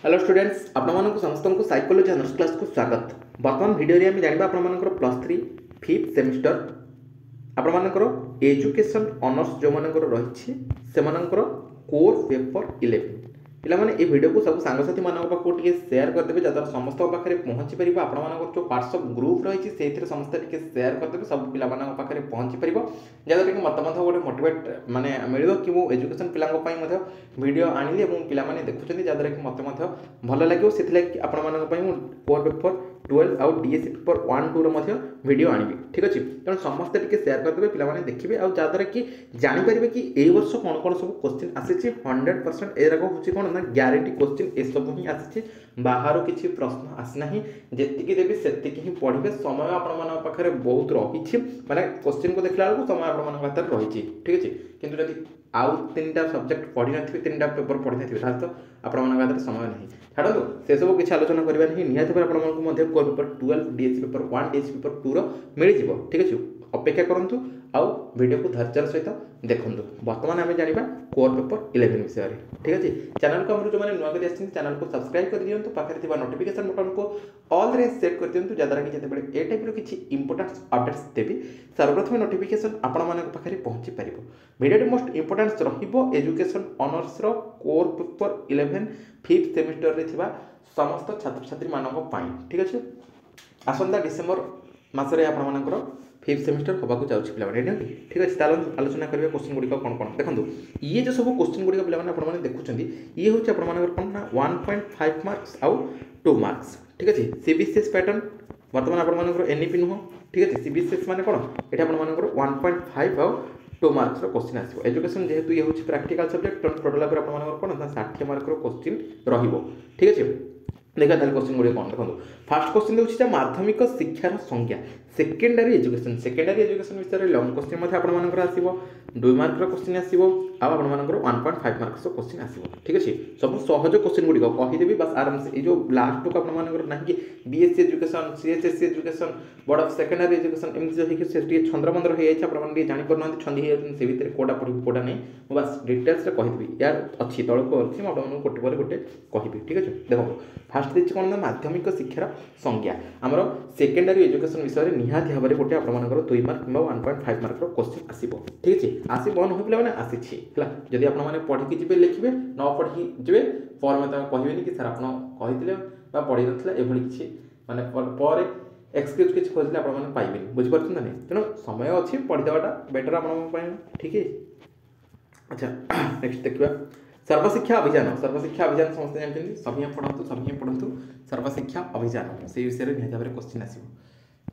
Hello students आपको समस्त को साइकोलॉजी ऑनर्स क्लास को स्वागत। वर्तमान वीडियो रे आम जानिबा आपनकर +3 5th सेमिस्टर आपनकर एजुकेशन ऑनर्स जो मानकर रही से कोर पेपर 11 पिला माने ए वीडियो को सब सांगसाथी मानक पाखु टिके शेयर कर देबे जदर समस्त पाखरे पहुंची परिबो आपनकर जो व्हाट्सएप ग्रुप रही से समस्त टिके शेयर कर देबे सब पिला मानक पाखरे पहुंची परिबो जदर टिके मत मत गोटे मोटिवेट माने मिलिबो कि मु एजुकेशन पिलांग पई मथे वीडियो आनिली एवं पिला माने देखुचंदी जदर कि मत मथ भल लागो सेथिले कि आपन मानक पई मु कोर पेपर 12 आउ डीएससी पेपर 1 2 रो मथे वीडियो आनिबी ठीक अछि तण समस्त टिके शेयर कर देबे पिला माने देखिबे आउ जदर कि जानि परिबे कि ए वर्ष कोन कोन सब क्वेश्चन आसीछि 100% एराको होछि कोन ना ग्यारंटी क्वेश्चन ए सब ही आसीछि बाहर किछि प्रश्न आसी नाही जेतिकी देबी सेतिकी ही पढिबे समय आपन मन पाखरे बहुत रहिछि माने क्वेश्चन को देखला बेलको समय आपन मन पाखरे रहिछि ठीक अछि किंतु जदि आउ तीनटा सब्जेक्ट पढि नथिबे तीनटा पेपर पढि नथिबे तार तो आपन मन पाखरे समय नाही छाडो से सब किछि आलोचना करबा नहीं निहाती पर आपन मन को मध्ये core paper 12 DSC paper 1 DSC paper 2 रो मिलि जिवो ठीक अछि अपेक्षा करंतु आउ वीडियो को धैर्यर सहित देखंतु वर्तमान आमे जानिबा कोर पेपर 11 विषय रे ठीक अछि चैनल को हमर जो माने नुवा करी आछिन चैनल को सब्सक्राइब कर दियंतु पाखरे थिबा नोटिफिकेशन बटन को ऑल रे सेट कर दियंतु जदरा कि जते बेले ए टाइप रो किछि इंपोर्टेंट अपडेट्स देबी सर्वप्रथम नोटिफिकेशन आपण माने पाखरे पहुंची परिबो वीडियो मोस्ट इंपोर्टेंट रहिबो एजुकेशन ऑनर्स रो कोर पेपर 11 5th सेमेस्टर रे थिबा समस्त छात्र छात्री मानक पई ठीक अछि आसंता डिसेंबर मासरे आपण मानकर 5th सेमेस्टर होबाकू जाउछि पिला माने ठीक अछि तालो आलोचना करबे क्वेश्चन गुडी कोन कोन देखंतु ये जो सब क्वेश्चन गुडी पिला माने आपण माने देखुचंदी ये होछि आपण मानकर कोन ना 1.5 मार्क्स आउ 2 मार्क्स ठीक अछि सीबीएसई पैटर्न वर्तमान आपण मानकर एनईपी नुह ठीक अछि सीबीएसई माने कोन एटा आपण मानकर 1.5 आउ 2 मार्क्स रो क्वेश्चन आसीबो एजुकेशन जेहेतु ये होछि प्रैक्टिकल सब्जेक्ट टोटल पर आपण मानकर कोन 60 मार्क रो क्वेश्चन रहिबो ठीक अछि देखा ताले क्वेश्चन गुडी कोन देखंतु फर्स्ट क्वेश्चन देउछि माध्यमिक शिक्षार संज्ञा सेकेंडरी एजुकेशन विषय रे लॉन्ग क्वेश्चन मध्ये आपण मानकर आसीबो 2 मार्क रो क्वेश्चन आसीबो आ आपण मानकर 1.5 मार्क्स रो क्वेश्चन आसीबो ठीक अछि सब सहज क्वेश्चन गुडी कहि देबी बस आराम से ए जो लास्ट टुक आपण मानकर नाही कि BSC education CHSC education board of secondary education एम जो कि से छंद्रमंद्र हो जाय आपण माने जानि पर नथि छंदी हे से भीतर कोडा पढि कोडा नै बस डिटेल्स रे कहि देबी यार अछि तळ को अछि आपण माने गोटे पर गोटे कहिबी ठीक अछि देखो फर्स्ट दिछि कोन ना माध्यमिक शिक्षार संज्ञा हमरो सेकेंडरी एजुकेशन विषय रे निहाती भाबरे गोटे आपण मानकर 2 मार्क किबा 1.5 मार्क रो क्वेश्चन आसीबो ठीक अछि आसीबो न होइबले माने आसीछि हला जदि आपण माने पढि कि जिबे लिखिबे न पढि जिबे पर मते कहिबेनी कि सर आपण कहितले बा पढि नथला एभली किछि माने पर एक्सक्यूज किछि खोजले आपण माने पाइबेनी बुझि परछन नै तनो समय अछि पढि देवाटा बेटर आपण पय ठीक है अच्छा नेक्स्ट देखिबा सर्वशिक्षा अभियान समस्त जानते सभी पढ़ंतु सर्वशिक्षा अभियान से विषय में निहाती भाबरे क्वेश्चन आसीबो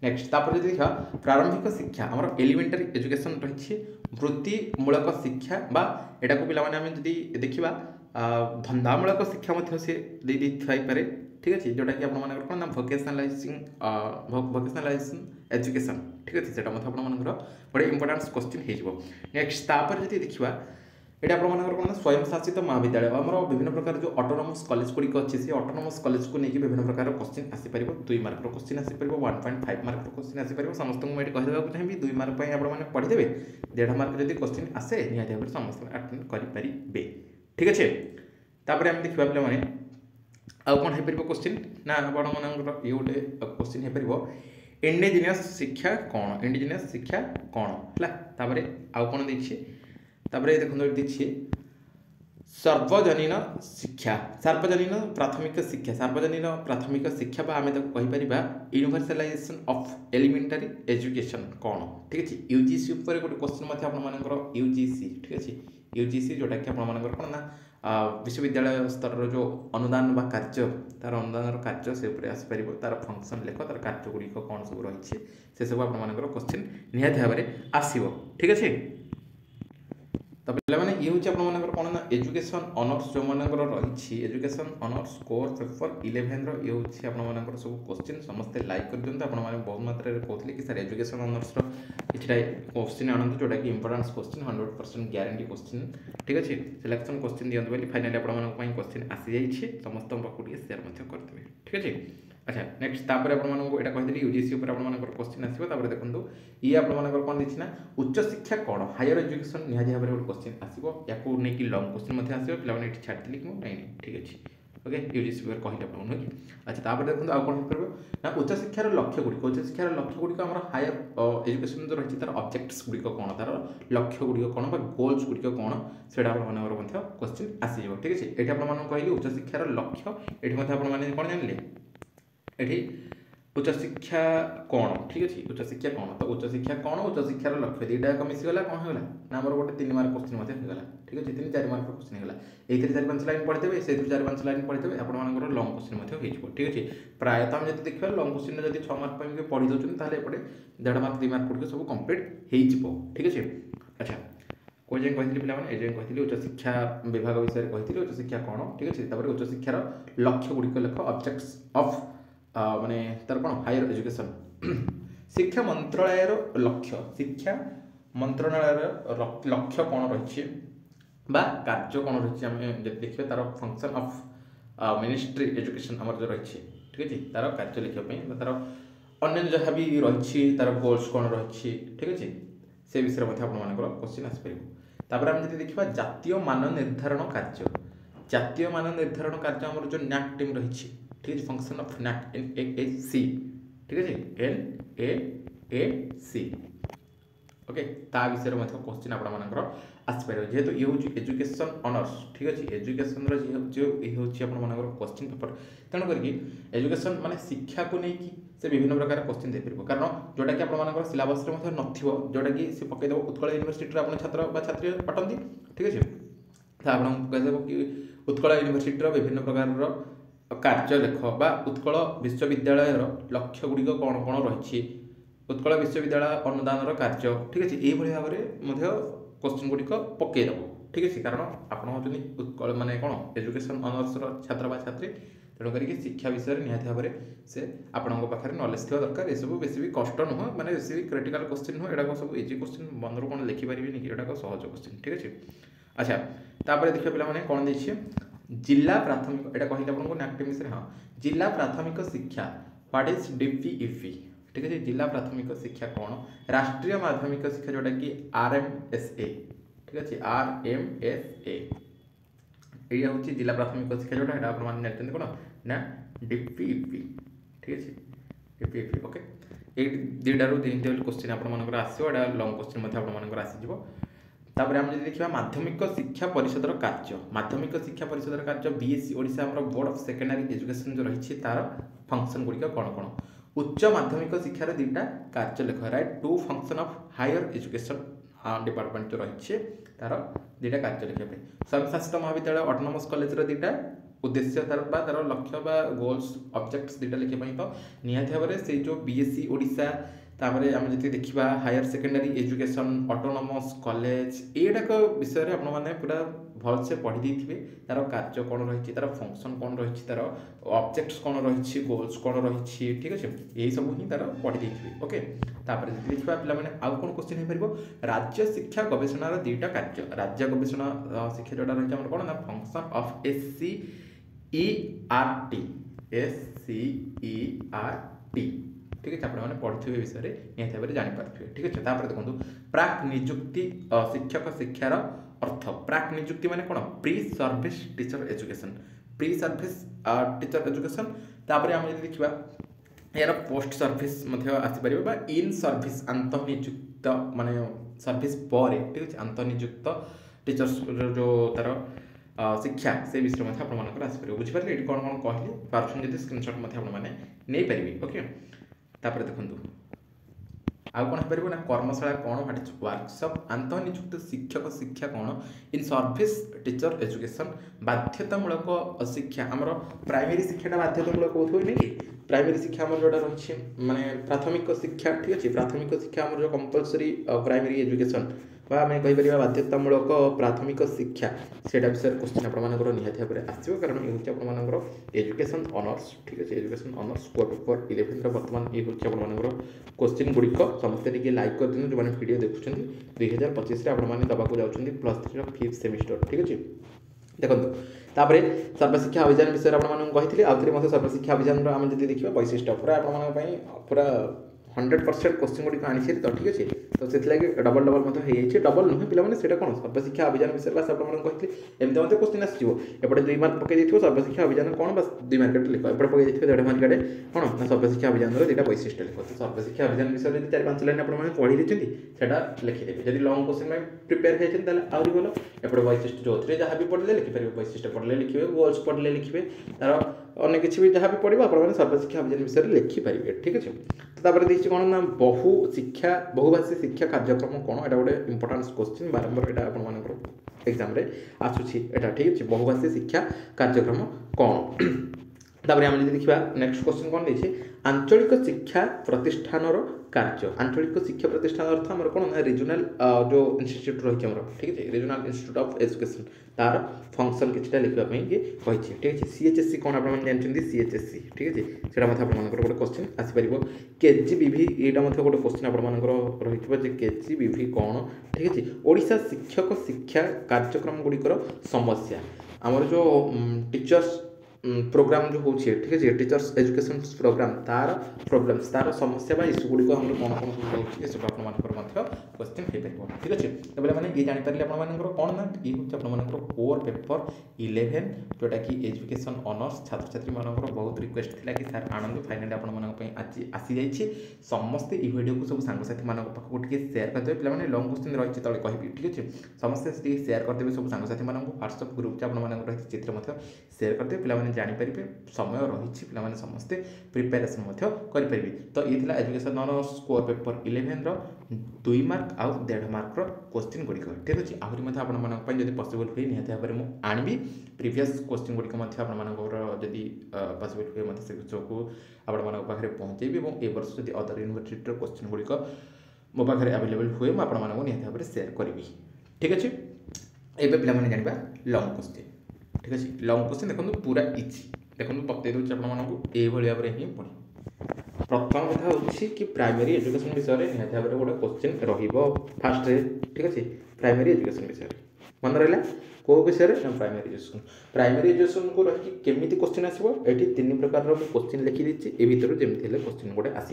नेक्स्ट तापर जदि देखा प्रारंभिक शिक्षा हमर एलिमेंटरी एजुकेशन रहिछि वृत्तिमूलक शिक्षा बा एटा को पिला माने हम जदि देखिबा धंदामूलक शिक्षा मध्ये से दे थाई पारे ठीक अछि जोटा कि आपण मानकर कोन वोकेशनलाइजिंग एजुकेशन ठीक अछि सेटा मध्ये आपण मानकर बडे इंपोर्टेंट क्वेश्चन हे जिवो नेक्स्ट तापर जदि देखिबा एटा आपण मानकर कोन स्वयं शासित महाविद्यालय हमर विभिन्न प्रकार जो ऑटोनोमस कॉलेज गुडी को अछि से ऑटोनोमस कॉलेज को नेकी विभिन्न प्रकार क्वेश्चन आसी परिबो 2 मार्क रो क्वेश्चन आसी परिबो 1.5 मार्क रो क्वेश्चन आसी परिबो समस्त को मैं कहि देबा को चाहबी 2 मार्क पय आपण माने पढि देबे 1.5 मार्क जदि क्वेश्चन आसे निहाती भाबरे समस्त अटेंड करि परिबे ठीक अछि तापर हम देखिबा पले माने आ कोन हे परिबो क्वेश्चन ना आपण मानकर ये गोटे क्वेश्चन हे परिबो इंडिजिनियस शिक्षा कोन हला तापर आ कोन दैछि तापर देखो दिछि सार्वजनीन प्राथमिक शिक्षा बा आमे ताको कहि परिबा यूनिवर्सलाइजेशन ऑफ एलिमेंटरी एजुकेशन कोन ठीक अछि यूजीसी ऊपर गोटे क्वेश्चन मध्ये आपण मानकर यूजीसी ठीक अछि यूजीसी जोटा कि आपण मानकर कोन ना विश्वविद्यालय स्तर रो जो अनुदान बा कार्य तार अनुदान रो कार्य से ऊपर आसी परिबो तार फंक्शन लेखो तार कार्य गुडी को कोन सब रहिछि से सब आपण मानकर क्वेश्चन निहाती भाबरे आसीबो ठीक अछि तो पिला माने ये होची आपण मानकर कोन ना एजुकेशन ऑनर्स जो मानकर रहिछि एजुकेशन ऑनर्स कोर पेपर 11 रो ये होची आपण मानकर सब क्वेश्चन समस्त लाइक कर दियंतु आपण माने बहुत मात्रा रे कहथले कि सर एजुकेशन ऑनर्स रो किछटा क्वेश्चन आनंद जोटा कि इंपोर्टेंट क्वेश्चन 100% ग्यारंटी क्वेश्चन ठीक अछि सिलेक्शन क्वेश्चन दियंतु बोली फाइनली आपण मानक पई क्वेश्चन आसी जाइछि समस्त पकुडी शेयर मध्ये करतबे ठीक अछि अच्छा नेक्स्ट तापर आपण मानको एटा कहि देली यूजीसी ऊपर आपण मानकर क्वेश्चन आसीबो तापर देखंतु ये आपण मानकर कोन दिछि ना उच्च शिक्षा कोन हायर एजुकेशन निहाती भाबरे क्वेश्चन आसीबो याकू नै कि लॉन्ग क्वेश्चन मध्ये आसीबो पिला माने एठी छाडतिली कि नै ठीक अछि ओके यूजीसी कहले आप नुहे कि अच्छा तापर देखो आउ कौन कर ना उच्चशिक्षार लक्ष्य गुड़िक उच्चशिक्षार लक्ष्य गुड़िक आम हायर एजुकेशन जो रही तार ऑब्जेक्ट्स गुड़िक कौन तार लक्ष्य गुड़िक कौन गोल्स गुड़िक कौन से क्वेश्चन आसीज ठीक है ये आप कहली उच्चशिक्षार लक्ष्य ये कौन जानले ये उच्चशिक्षा कौन ठीक अच्छे उच्चशिक्षा कौन तो उच्चशिक्षा कौन उच्चशिक्षार लक्ष्य दुईटा एक मिसीगला कौन होगा ना आम गोटे 3 मार्क क्वेश्चन होगा ठीक अच्छे 3-4 मार्क क्वेश्चन होगा ये 4-5 लाइन पढ़ीदेवे से 4-5 लाइन पढ़ीदेवे आपर लंग क्वेश्चन हो ठीक अच्छे प्रायतः आम जब देखा लंग क्वेश्चन जब 6 मार्क पर पढ़ी दौरान ताले एपटे 1.5 मार्क 2 मार्क गुड़िक सब कम्प्लीट हो ठीक अच्छे अच्छा कौन जाए कहती पे ये कहती उच्चशिक्षा विभाग विषय कहती उच्चशिक्षा कौन ठीक अच्छे उच्चशिक्षार लक्ष्य गुड़िक लेख ऑब्जेक्ट्स ऑफ माने तार कौन हायर एजुकेशन शिक्षा मंत्रालय शिक्षा मंत्रालय लक्ष्य कौन रही कार्य कौन रही आम जब देखिए तार फंक्शन ऑफ मिनिस्ट्री एजुकेशन आम जो रही ठीक है तार कार्य लिखापी तार अन्य जहाँ भी रही तार गोल्स कौन रही ठीक अच्छे से विषय में क्वेश्चन आसपर आम जब देखा जातीय मान निर्धारण कार्य जातीय मान निर्धारण कार्य आम जो NAAC टीम रही ठीक है फंक्शन ऑफ NAAC NAAC ठीक है NAAC ओके ता विषय में क्वेश्चन आपर आसपार जेहेतु ये हूँ एजुकेशन ऑनर्स ठीक अच्छे एजुकेशन जो ये हूँ क्वेश्चन पेपर तेणुक एजुकेशन माने शिक्षा को लेकिन से विभिन्न प्रकार क्वेश्चन दे पार कारण जोटा कि आपर सिलेबस जोटा कि सी पकईदेव उत्कल यूनिवर्सिटी आप छात्र छात्री पटंती ठीक अच्छे तो आपको कहीदेव कि उत्कल यूनिवर्सिटी विभिन्न प्रकार कार्य लेख बा उत्कल विश्वविद्यालय लक्ष्य गुड़िक कौन कौन रही उत्कल विश्वविद्यालय अनुदान कार्य ठीक अच्छे ये भाव में क्वेश्चन गुड़िक पकईदेव ठीक अच्छे कारण आप उत्कल माने कौन एजुकेशन ऑनर्स छात्र छात्री तेणुक शिक्षा विषय निहत भाव से आपण पाखे नॉलेज थी दरकार ये सब बेसी भी कष्ट नुह मैंने बेसी भी क्रिटिकल क्वेश्चन नुह एटा सब इजी क्वेश्चन बंदर कौन लिखिपारे कि एटा सहज क्वेश्चन ठीक अच्छे अच्छा तापर देखिए पे कौन देखिए जिला प्राथमिक एटा कहले आपको NAAC विषय हाँ जिला प्राथमिक शिक्षा व्हाट इज DPEP ठीक है जिला प्राथमिक शिक्षा कौन राष्ट्रीय माध्यमिक शिक्षा जोटा कि RMSA ठीक अच्छे RMSA ये हूँ जिला प्राथमिक शिक्षा जोटा आप जानते कौन ना DPEP ठीक अच्छे DPEP ओके ये दुईटारू 3 क्वेश्चन आपर आसो लंग क्वेश्चन आपर आसीज तापर आम जब देखा माध्यमिक शिक्षा परिषद कार्य माध्यमिक शिक्षा परिषद कार्य BSc Odisha board of secondary education जो रही तार फंक्शन गुड़िक कौन कौन उच्च माध्यमिक शिक्षार दुईटा कार्य लेख write 2 function of higher education department जो रही तार दुईटा कार्य लिखापी स्वयंशासित महाविद्यालय ऑटोनोमस कॉलेज दुईटा उद्देश्य तार लक्ष्य बा गोल्स ऑब्जेक्ट्स दुईटा लिखापी तो निहाती भाव से जो BSc ओडिशा तापर आम जी देखा higher secondary education autonomous college एटाक विषय में आपने पूरा भल से पढ़ी देते तार कार्य कौन रही तार फंक्शन कौन रही तार ऑब्जेक्ट्स कौन रही गोल्स कौन रही ठीक अच्छे यही सब ही तार पढ़ी देते ओके तापर जी देखा पे आउ कौन क्वेश्चन हो राज्य शिक्षा गवेषणार दुईटा कार्य राज्य गवेषणा शिक्षा जोटा रही कौन ना फंक्शन ऑफ SCERT ठीक है आपने पढ़े विषय में निहत भाव में जापारे ठीक अच्छे देखो प्राक निजुक्ति शिक्षक शिक्षार अर्थ प्राक निजुक्ति माने कौन pre service teacher education pre service teacher education तापर आम जब देखा यार पोस्ट सर्विस आसपार इन सर्विस आंतनिजुक्त माने सर्विस पर ठीक अच्छे आंतनिजुक्त टीचर्स जो तार शिक्षा से विषय में आपर आसपार बुझीपारे ये कौन कौन कहली पार्सन जब स्क्रीनशॉट आपने नहीं पारे ओके तापर देखो आउ कौन हो ना कर्मशाला कौन व्हाट इज वर्कशॉप आंतनिजुक्त शिक्षक शिक्षा कौन इन सर्विस टीचर एजुकेशन बाध्यतामूलक शिक्षा आमर प्राइमरी शिक्षा बाध्यतामूलक कौन नहीं कि प्राइमरी शिक्षा आम जोटा रही माने प्राथमिक शिक्षा ठीक अच्छे प्राथमिक शिक्षा आम जो कंपलसरी प्राइमरी एजुकेशन आम कहीपर बाध्यतामूलक प्राथमिक शिक्षा से विषय क्वेश्चन आपर निहत भाव में आसो कारण ये हूँ आपर एजुकेशन ऑनर्स ठीक अच्छे एजुकेशन ऑनर्स कोर पेपर 11 बर्तमान ये हूँ आपर क्वेश्चन गुड़िक समस्ते टी लाइक कर दिखाँ जो भिडियो देखुं 2025 आपने दवाक जाऊँगी +3 5th सेमिस्टर ठीक अच्छे देखो तापर सर्वशिक्षा अभियान विषय आपको कही आउे सर्वशिक्षा अभियान आम जब देखा वैशिष्ट्य पूरा आप पूरा 100% क्वेश्चन गुड़ी आनी तो ठीक अच्छे तो से डबल डबल मतलब हो डबल नुहे पे से कौन सर्वशिक्षा अभियान विषय बास आपको एमती मतलब क्वेश्चन आसो एपटे 2 मार्क पकई सर्वशिक्षा अभियान कौन बस 2 मार्क लिख एपटे पकई 1.5 मार्क कौन ना सर्वशिक्षा अभियान दुटा वैशिष्ट्य लिख तो सर्वशिक्षा अभियान विषय जो 4-5 लाइन आप पढ़ी देते लिखिदेवे जब लंग क्वेश्चन में प्रिपेयर होती आहरी भल एपटे वैशिष्ट्य जो थे जहाँ भी पढ़ले लिखिपारे वैशिष्ट्य पढ़ले लिखे गोल्स पढ़ले लिखे तार अन्य किसी भी जहाँ भी पढ़ो आप सर्वशिक्षा अभियान विषय में लिखिपारे ठीक अच्छे तो देखिए कौन ना बहुभाषी शिक्षा कार्यक्रम कौन यहाँ गोटे इंपोर्टान्स क्वेश्चन बारंबार यहाँ आप एग्जाम आसूसी एटा ठीक अच्छे बहुभाषी शिक्षा कार्यक्रम कौन तापर आम देखा नेक्स्ट क्वेश्चन कौन देखिए आंचलिक शिक्षा प्रतिष्ठान कार्य आंचलिक शिक्षा प्रतिष्ठान अर्थ आम कौन ना रिजनाल जो इन्स्टिट्यूट रही ठीक है रिजनाल इन्स्टिट्यूट ऑफ एजुकेशन तार फंक्शन किसी लिखापी कही ठीक है सीएचएससी कौन आप जानते सीएचएससी ठीक है से गोटे क्वेश्चन आसपार केजीबीवी यहाँ गोटे क्वेश्चन आप रही केजीबीवी कौन ठीक है ओडिशा शिक्षक शिक्षा कार्यक्रम गुड़िकर समस्या आमर जो टीचर्स प्रोग्राम जो हो ठीक है टीचर्स एजुकेशन प्रोग्राम तार प्रॉब्लम्स तार समस्या इश्यू गुड़िक कौन कौन सब रोचे सब क्वेश्चन हो पार ठीक अच्छे तो मैंने ये जापारे आपर कौन ना ये हूँ आप कोर पेपर 11 जोटा कि एजुकेशन ऑनर्स छात्र छात्री मानकर बहुत रिक्वेस्ट थी कि सार आनंद फाइनाली आज आसी जाइए समस्ते ये वीडियो को सब सांगसाथी पाखक सेयार करदे पे लंग क्वेश्चन रही तले कहि ठीक अच्छे समस्ते सेयार करदे सब सांगसाथी व्हाट्सएप ग्रुप आप रही चित्र सेयार करदे पे जानीपारे समय रही पे समस्ते प्रिपेरेसन करेंगे तो ये education honours core paper 11 2 mark आउ 1.5 मार्क क्वेश्चन गुड़िक ठीक अच्छे आहरी आपड़ी पसिबल हुए निहत भाव में आनी प्रीवियस क्वेश्चन गुड़िक जदि पसिबल हुए से को आपे पहुँचे और ए वर्ष जब अदर यूनिवर्सिटी क्वेश्चन गुड़िक मो पाखे आवेलेबल हुए मुझे आपको निहत भाव में सेयार करी ठीक अच्छे एवं पे जाना लंग क्वेश्चन ठीक अच्छे लंग क्वेश्चन देखो पूरा इजी देखो बतई दूसरे आपको ये भाव में ही पढ़े प्रथम कथा होची कि प्राइमरी एजुकेशन विषय में निहत भाव में गोटे क्वेश्चन रहिबो फास्ट रे ठीक अच्छे प्राइमरी एजुकेशन विषय मन रहा कौ विषय प्राइमरी एजुकेशन को रही केमी क्वेश्चन आसो ये 3 प्रकार क्वेश्चन लिखी देती ए भर जमी क्वेश्चन गोटे आस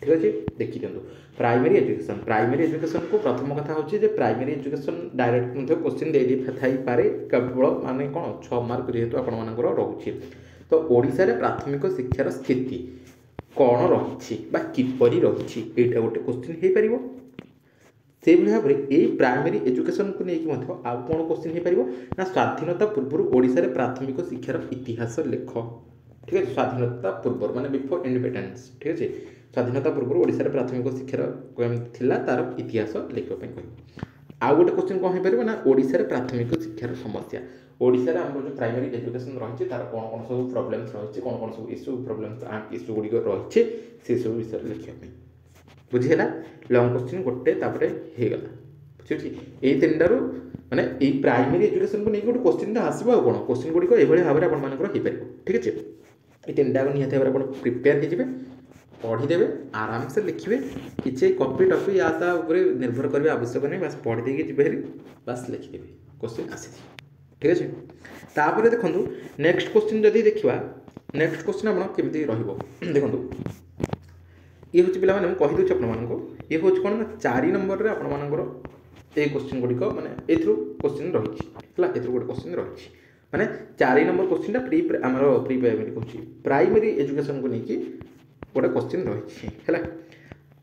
ठीक अच्छे देखी दिखाँ प्राइमरी एजुकेशन को प्रथम कथा होची जे प्राइमरी एजुकेशन डायरेक्ट क्वेश्चन दे थाई पारे केवल माने कौन 6 मार्क जेहेतु आपंकर रोचे तो ओडिशा रे प्राथमिक शिक्षार स्थिति कौन रही किपरि रही एटा गोटे क्वेश्चन हो पार से भाव में यही प्राइमरी एजुकेशन को लेकिन आउ कौन क्वेश्चन हो पार ना स्वाधीनता पूर्व ओडिशा रे प्राथमिक शिक्षार इतिहास लेख ठीक है स्वाधीनता पूर्व माने बिफोर इंडिपेंडेंस ठीक है स्वाधीनता पूर्व ओडिशा रे प्राथमिक शिक्षार थिला तार इतिहास लिखा आउ गोटे क्वेश्चन कौन हो पार ना ओडिशा रे प्राथमिक शिक्षार समस्या ओडिशा रे हमर जो प्राइमरी एजुकेशन रही तार कौन कौन सब प्रॉब्लम्स रही कौन कौन सब इश्यू प्रॉब्लम्स इश्यू गुड़िक रही से सब विषय लिखापी बुझीगला लंग क्वेश्चन गोटे तापर होगला बुझे ये 3टारू माने ये प्राइमरी एजुकेशन को नहीं गोटे क्वेश्चन आसो कौन क्वेश्चन गुड़िक ये भाव में आपर ठीक अच्छे ये 3टा निहत भाव में प्रिपेयर हो पढ़ीदेवे आराम से लिखे किसी कॉपी टपी या निर्भर करने आवश्यक नहीं बस पढ़ी देके जी बस लिखिदेवे क्वेश्चन आसी ठीक अच्छे तापर देखो नेक्स्ट क्वेश्चन जदि देखा नेक्स्ट क्वेश्चन आप केमी देखो ये हूँ पे कहीदे आपको ये हूँ कौन ना 4 नंबर आपर ये क्वेश्चन गुड़िक माने क्वेश्चन रही है गोटे क्वेश्चन रही माने 4 नंबर क्वेश्चन प्री आमर प्री प्राइमरी कहूँ प्राइमरी एजुकेशन को लेकिन गोटे क्वेश्चन रही है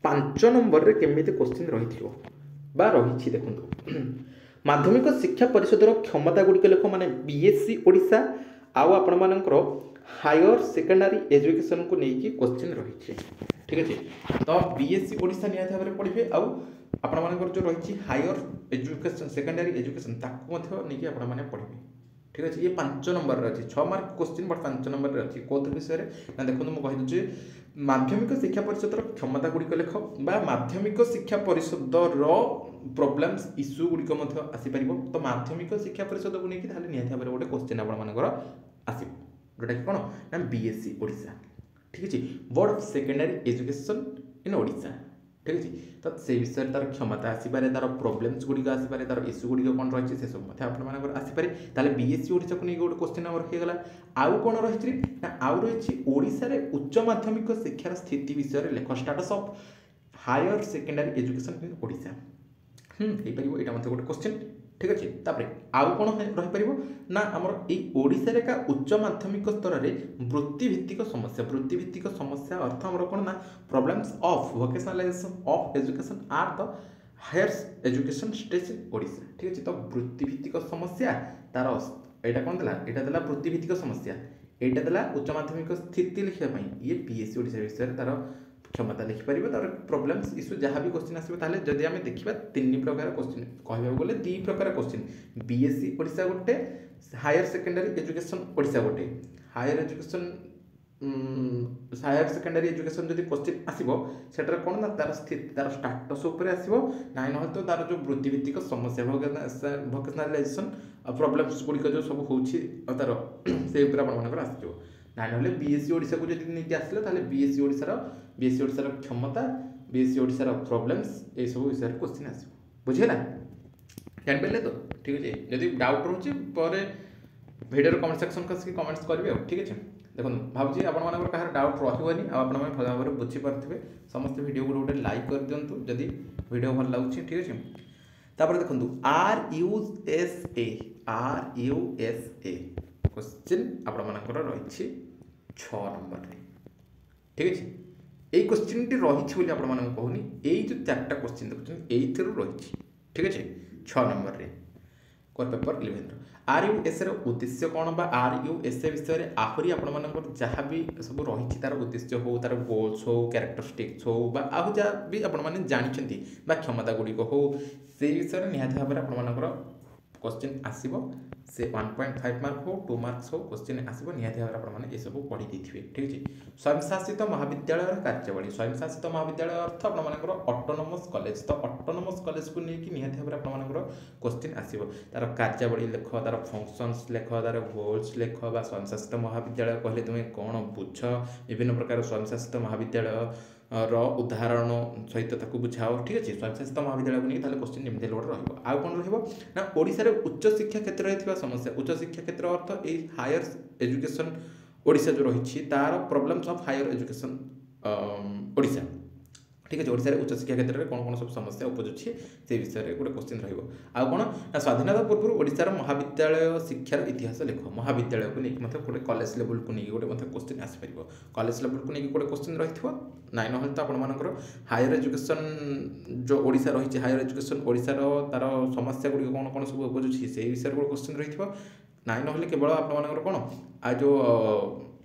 5 नंबर रे केमी क्वेश्चन रही रही देखो माध्यमिक शिक्षा परिषदर क्षमता गुड़िक लेख माने बीएससी ओडिशा आउ आपणकर हायर सेकेंडरी एजुकेशन को लेकिन क्वेश्चन रही ठीक अच्छे तो बीएससी ओडिशा निहत भाव में पढ़े आउ आपणकर जो रही हायर एजुकेशन सेकेंडरी एजुकेशन ताकू नहीं आपने पढ़े ठीक अच्छे ये 5 नंबर अच्छी 6 मार्क क्वेश्चन बट 5 नंबर अच्छी कौन विषय ना देखो मुझे कहीदे माध्यमिक शिक्षा परिषदर क्षमता गुड़िक लेख माध्यमिक शिक्षा परिषदर प्रॉब्लम्स इश्यू गुड़िक आसीपर तो माध्यमिक शिक्षा परिषद को लेकिन निहत भाव में गोटे क्वेश्चन आपर आस जोटा कि कौन ना बीएससी ओडिशा ठीक अच्छे board of secondary education in Odisha ठीक अच्छे। तो से विषय तार क्षमता आसपे तार प्रोब्लेम्स गुड़िक आसपे तार इश्यू गुड़िक कौन रही है से सब आपर आसपे ताले बीएससी ओडिशा को लेकिन गोटे क्वेश्चन आम रहीगला। आउ कौन रही ना आउ रही ओडिशा रे उच्च माध्यमिक शिक्षार स्थिति विषय लेख status of higher secondary education in Odisha हो पार यहाँ गोटे क्वेश्चन ठीक अच्छे। तापर आउ कौन रहीपर ना आमर ओडिशा रे का उच्च माध्यमिक स्तर में वृत्तिभित्तिक समस्या अर्थ आमर कौन ना problems of vocationalization of education are the higher education stage in Odisha ठीक अच्छे। तो वृत्तिभित्तिक समस्या तार यहाँ कौन देला यहाँ देला वृत्तिभित्तिक समस्या यहाँ देला उच्च माध्यमिक स्थिति लिखापी ये बीएससी ओडिशा विषय तार क्षमता लिखिपर तार प्रोब्लेम्स इश्यू जहाँ भी क्वेश्चन आसो जदि आम देखा तीन प्रकार क्वेश्चन कहवाक गले दी प्रकार क्वेश्चन बीएससी ओडिशा गोटे हायर सेकेंडरी एजुकेशन ओडिशा गोटे हायर सेकेंडरी एजुकेशन जब क्वेश्चन आसो सेटार कौन ना तार स्थिति तार स्टाटस आसो ना ना तो तार जो वृत्तिभित्तिक समस्या भोकेशनलाइजेशन प्रोब्लेम्स गुड़िक जो सब होतार से आसो ना ना बीएससी ओडिशा को जब नहीं आसिले बीएससी ओडिशार क्षमता बीएससी ओडिशार प्रोब्लेम्स ये सब विषय क्वेश्चन आसो बुझेगा जापारे तो ठीक अच्छे। जदि डाउट रोचे भिडियो कमेंट सेक्शन को कमेंट्स करेंगे ठीक अच्छे। देखो भावी आप कहार डाउट रही भाव में बुझीपारे समस्त वीडियो गोटे लाइक कर दिंतु जदि वीडियो भल लगे ठीक अच्छे। तापर देखो RUSA क्वेश्चन आपर रही 6 नंबर ठीक अच्छे। यही क्वेश्चन टी रही कहूनी यही जो 4टा क्वेश्चन देखते ये रही ठीक अच्छे 6 नंबर रे कोर पेपर 11 RUSA उद्देश्य कौन बा RUSA विषय आहरी आपर जहाँ भी सब रही तार उद्देश्य हो तार गोल्स हो कैरेक्टरिस्टिक्स हो आउ जहाँ भी आपने जानते क्षमता गुड़िक हो से विषय निहत भाव में आपर क्वेश्चन आसो से 1.5 मार्क हो 2 मार्क्स हो क्वेश्चन आसो निहत भाव में ये सब पढ़ी देते ठीक अच्छे। स्वयंशासित महाविद्यालय कार्यवली स्वयंशासित महाविद्यालय अर्थ आपर ऑटोनोमस कॉलेज तो ऑटोनोमस कॉलेज को लेकिन निहत भाव में आपर क्वेश्चन आसो तार कार्यवली लेख तार फंक्शंस लेख तार गोल्स लेख स्वयंशासित महाविद्यालय कहले तुम्हें कौन बुझ विभिन्न प्रकार स्वयंशासित महाविद्यालय उदाहरण सहित बुझाओ ठीक अच्छे। स्वयंशासित महाविद्यालय को नहीं क्वेश्चन जमी गोटे रहा कौन रहा ओडिशा रे उच्च शिक्षा क्षेत्र में समस्या उच्च शिक्षा क्षेत्र अर्थ ये हायर एजुकेशन ओडिशा जो रही तार problems of higher education Odisha ठीक अच्छे। ओडिशा रे उच्च शिक्षा क्षेत्र में कौन कौन सब समस्या उपजुच्छे से विषय में गोटे क्वेश्चन रहा कौन ना स्वाधीनता पूर्व ओडिशार महाविद्यालय शिक्षार इतिहास लेख महाविद्यालय को लेकिन गोटे कॉलेज लेवल को लेकिन गोटे क्वेश्चन आसपार कॉलेज लेवल को लेकिन गोटे क्वेश्चन रही ना ना तो आपर हायर एजुकेशन जो ओडिशा रही हायर एजुकेशन ओडिशार तार समस्या गुड़िक कौन कौन सब उपजुच्छे से विषय गोटे क्वेश्चन रही ना ना केवल आपर कौन आ जो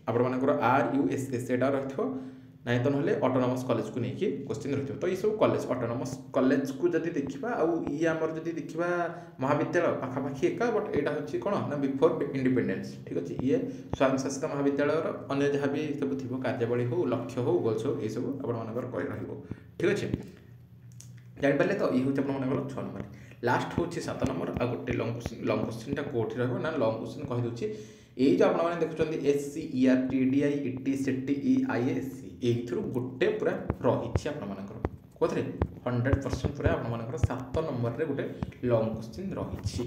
आपर RUSA से रही ना तो ना ऑटोनोमस कॉलेज को लेकिन क्वेश्चन रही तो ये सब कॉलेज ऑटोनोमस कॉलेज को जब देखा ये आमर जब देखा महाविद्यालय पाखापाखि एका बट यहाँ हूँ कौन ना बिफोर इंडिपेंडेंस ठीक अच्छे। ये स्वयंशासित महाविद्यालय अन्य जहाँ भी सब थी कार्यवली हो लक्ष्य हो गोल्स हो ये सब आप ठीक अच्छे जापारे तो ये हूँ आप 6 नंबर लास्ट हूँ 7 नंबर आ गोटे लंग क्वेश्चन कौटी रहा लंग क्वेश्चन कहीदे ये जो आप देखुं SCERT DI ET CET IASC ये गोटे पूरा रही कौन 100% पूरा आप 7 नंबर रे गोटे लंग क्वेश्चन रही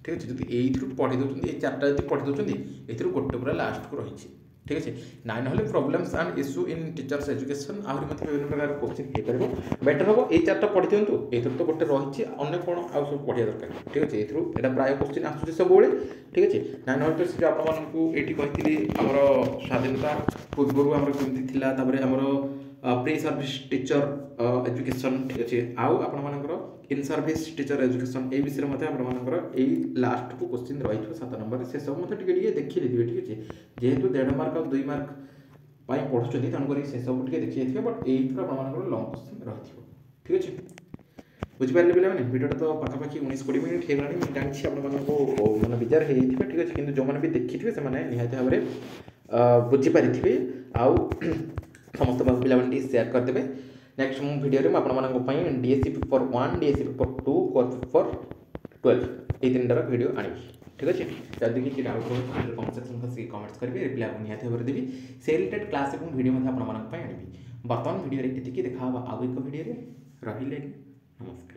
ठीक अच्छे। जब ये पढ़ी दौरान ये 4टा जब पढ़ी दौरान ये गोटे पूरा लास्ट को रही ठीक अच्छे। ना ना problems and issue in teachers education आहरी विभिन्न प्रकार क्वेश्चन हो बेटर हम ये 4टा पढ़ी दिंतु ये तो गोटे रही अन्न कौन आउ सब पढ़िया दरकार ठीक अच्छे। ये प्राय क्वेश्चन आसूँ सब ठीक अच्छे। ना ना तो से आपको ये कही आमर स्वाधीनता पूर्व आमर केमती थी आमर प्री सर्विस टीचर एजुकेशन ठीक अच्छे आउ आपर इन सर्विस टीचर एजुकेशन ये विषय में आपर लास्ट को क्वेश्चन रही 7 नंबर से सब मतलब देखी देते ठीक अच्छे। जेहेतु 1.5 मार्क और 2 मार्क पढ़ुं तेणुक से सब देखी जाइए बट यही आपर लंग क्वेश्चन रही ठीक अच्छे। बुझिपारे पे भिडियो तो पाखापाखि 19-20 मिनट होगा मुझे जानी आपको मन विचार हो ठीक अच्छे कि जो मैंने भी देखी थे निहत भाव में बुझीपारी आउ समस्त पे शेयर करदे। नेक्स्ट मु वीडियो में आपको DSC paper 1 DSC paper 2 core paper 12 ये 3टार वीडियो आनी ठीक अच्छे। जब किसी डाउट रही कमेंट सेक्शन को कमेंट्स करेंगे रिप्लाई आपको निहत भाव में देवी से रिलेटेड क्लास और वीडियो आनी बर्तमान वीडियो ये देखा आउ एक वीडियो ରହିଲେ ଆଜ୍ଞା, ନମସ୍କାର।